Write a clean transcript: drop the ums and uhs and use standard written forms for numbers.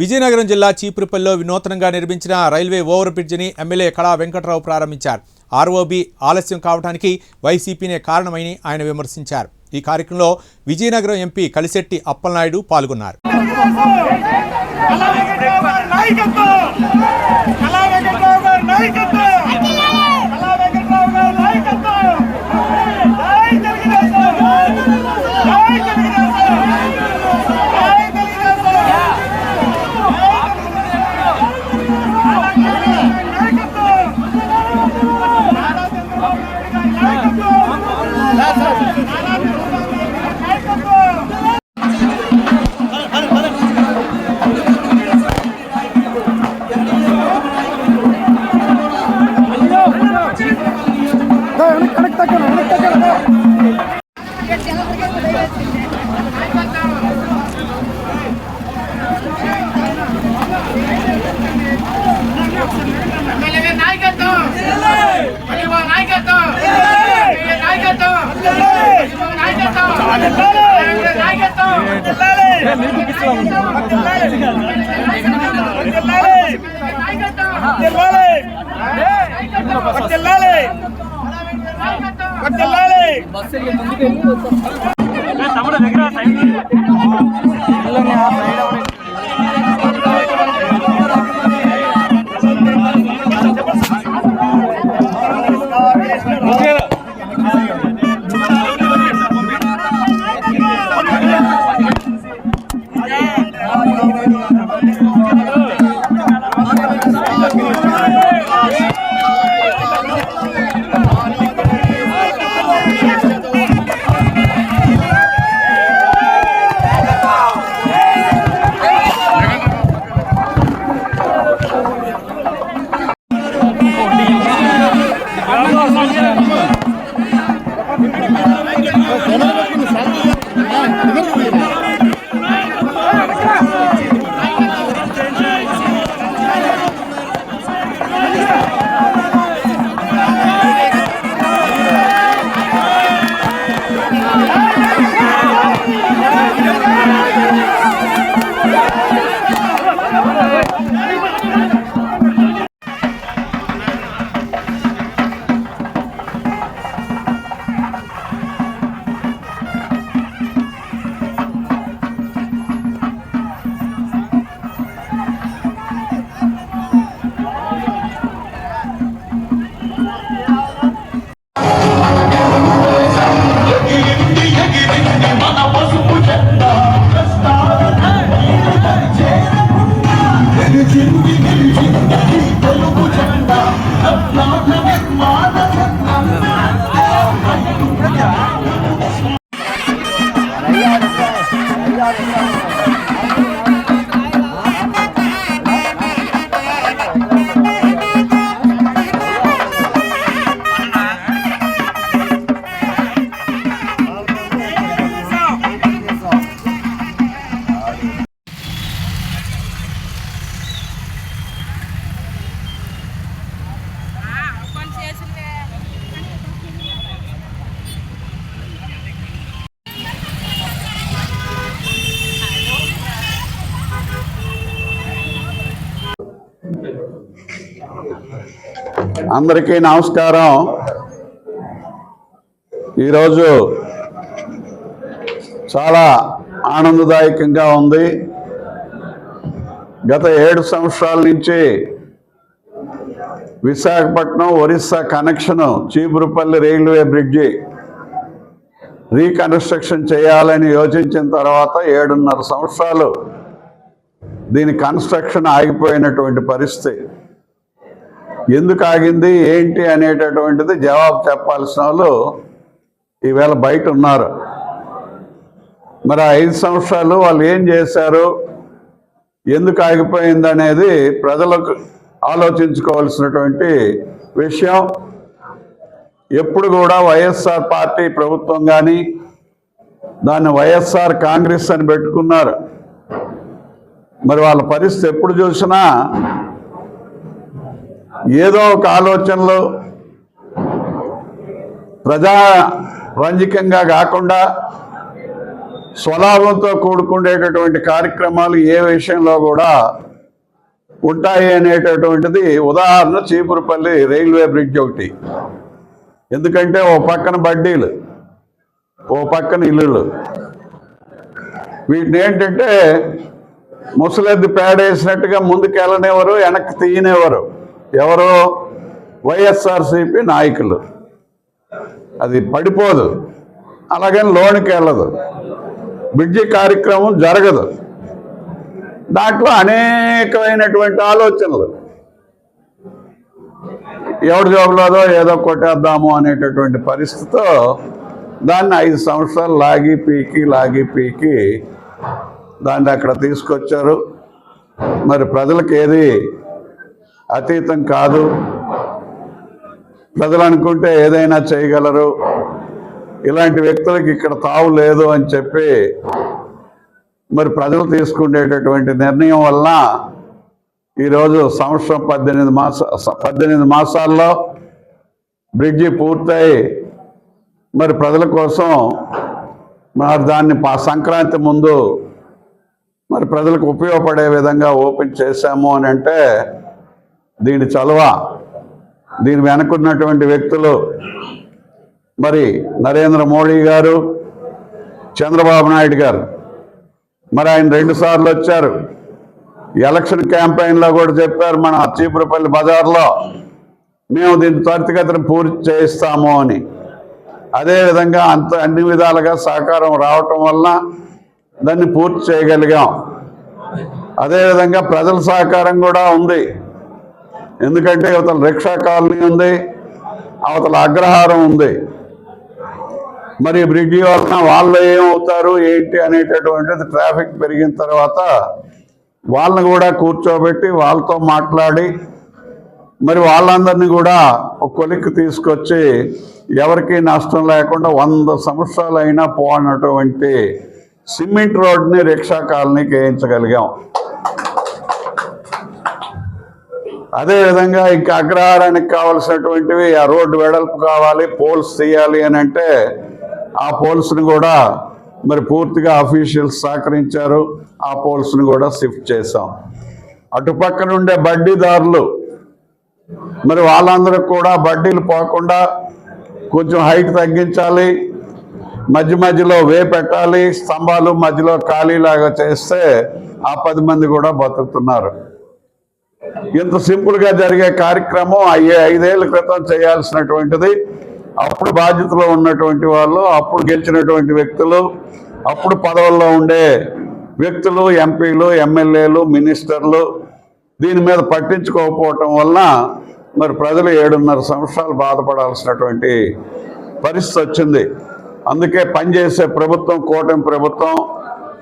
విజయనగరం జిల్లా చీపురుపల్లిలో వినూత్నంగా నిర్మించిన రైల్వే ఓవర్ బ్రిడ్జిని ఎమ్మెల్యే కళా వెంకట్రావు ప్రారంభించారు. ఆర్ఓబీ ఆలస్యం కావడానికి వైసీపీనే కారణమని ఆయన విమర్శించారు. ఈ కార్యక్రమంలో విజయనగరం ఎంపీ కలిశెట్టి అప్పలనాయుడు పాల్గొన్నారు. అందరికీ నమస్కారం. ఈరోజు చాలా ఆనందదాయకంగా ఉంది. గత 7 సంవత్సరాల నుంచి Visakhapatnam Orissa connection Cheepurupalli railway bridge reconstruction చేయాలని యోచించిన తర్వాత 7.5 సంవత్సరాలు దీని కన్స్ట్రక్షన్ ఆగిపోయినటువంటి పరిస్థితి. ఎందుకు ఆగింది ఏంటి అనేటటువంటిది జవాబు చెప్పాల్సిన వాళ్ళు ఈవేళ బయట ఉన్నారు. మరి 5 సంవత్సరాలు వాళ్ళు ఏం చేశారు, ఎందుకు ఆగిపోయింది అనేది ప్రజలకు ఆలోచించుకోవాల్సినటువంటి విషయం. ఎప్పుడు కూడా వైఎస్ఆర్ పార్టీ ప్రభుత్వం కానీ దాన్ని వైఎస్ఆర్ కాంగ్రెస్ అని పెట్టుకున్నారు. మరి వాళ్ళ పరిస్థితి ఎప్పుడు చూసినా ఏదో ఒక ఆలోచనలు ప్రజా రంజకంగా కాకుండా స్వలాభంతో కూడుకునేటటువంటి కార్యక్రమాలు ఏ విషయంలో కూడా ఉంటాయి అనేటటువంటిది ఉదాహరణ చీపురుపల్లి రైల్వే బ్రిడ్జ్ ఒకటి. ఎందుకంటే ఓ పక్కన బడ్డీలు, ఓ పక్కన ఇల్లులు. వీటిని ఏంటంటే ముసలెద్దు పేడేసినట్టుగా ముందుకెళ్ళనివ్వరు, వెనక్కి తీయనివ్వరు. ఎవరు? వైఎస్ఆర్సీపీ నాయకులు. అది పడిపోదు, అలాగని లోనికి వెళ్ళదు, బ్రిడ్జి కార్యక్రమం జరగదు. దాంట్లో అనేకమైనటువంటి ఆలోచనలు, ఎవరి జోబులోదో ఏదో కొట్టేద్దాము అనేటటువంటి పరిస్థితితో దాన్ని 5 సంవత్సరాలు లాగి పీకి దాన్ని అక్కడ తీసుకొచ్చారు. మరి ప్రజలకు ఏది అతీతం కాదు, ప్రజలు అనుకుంటే ఏదైనా చేయగలరు, ఇలాంటి వ్యక్తులకు ఇక్కడ తావు లేదు అని చెప్పి మరి ప్రజలు తీసుకునేటటువంటి నిర్ణయం వలన ఈరోజు సంవత్సరం 18 మాసాల్లో బ్రిడ్జి పూర్తయి మరి ప్రజల కోసం మరి దాన్ని సంక్రాంతి ముందు మరి ప్రజలకు ఉపయోగపడే విధంగా ఓపెన్ చేశాము అని అంటే దీని చలువ, దీని వెనుకున్నటువంటి వ్యక్తులు మరి నరేంద్ర మోడీ గారు, చంద్రబాబు నాయుడు గారు. మరి ఆయన 2 సార్లు వచ్చారు. ఎలక్షన్ క్యాంపెయిన్లో కూడా చెప్పారు, మన చీపురుపల్లి బజార్లో మేము దీన్ని త్వరితగతిన పూర్తి చేయిస్తాము అని. అదేవిధంగా అన్ని విధాలుగా సహకారం రావటం వలన దాన్ని పూర్తి చేయగలిగాం. అదేవిధంగా ప్రజల సహకారం కూడా ఉంది. ఎందుకంటే అవతల రిక్షా కాలనీ ఉంది, అవతల అగ్రహారం ఉంది. మరి బ్రిడ్జి వలన వాళ్ళు ఏమవుతారు ఏంటి అనేటటువంటిది ట్రాఫిక్ పెరిగిన తర్వాత వాళ్ళని కూడా కూర్చోబెట్టి వాళ్ళతో మాట్లాడి మరి వాళ్ళందరినీ కూడా ఒక కొలిక్కి తీసుకొచ్చి ఎవరికి నష్టం లేకుండా 100 సంవత్సరాలు అయినా పోనటువంటి సిమెంట్ రోడ్ని రిక్షా కాలనీకి వేయించగలిగాం. అదేవిధంగా ఇంకా అగ్రహారానికి కావాల్సినటువంటివి ఆ రోడ్డు వెడల్పు కావాలి, పోల్స్ తీయాలి అని అంటే ఆ పోల్స్ని కూడా మరి పూర్తిగా అఫీషియల్స్ సహకరించారు. ఆ పోల్స్ని కూడా షిఫ్ట్ చేశాం. అటుపక్కన ఉండే బడ్డీదారులు మరి వాళ్ళందరూ కూడా బడ్డీలు పోకుండా కొంచెం హైట్ తగ్గించాలి, మధ్యలో వే పెట్టాలి, స్తంభాలు మధ్యలో ఖాళీలాగా చేస్తే ఆ 10 మంది కూడా బతుకుతున్నారు. ఇంత సింపుల్గా జరిగే కార్యక్రమం 5 ఏళ్ల క్రితం చేయాల్సినటువంటిది అప్పుడు బాధ్యతలో ఉన్నటువంటి వాళ్ళు, అప్పుడు గెలిచినటువంటి వ్యక్తులు, అప్పుడు పదవుల్లో ఉండే వ్యక్తులు, ఎంపీలు, ఎమ్మెల్యేలు, మినిస్టర్లు దీని మీద పట్టించుకోకపోవటం వలన మరి ప్రజలు 7.5 సంవత్సరాలు బాధపడాల్సినటువంటి పరిస్థితి వచ్చింది. అందుకే పనిచేసే ప్రభుత్వం, కూటమి ప్రభుత్వం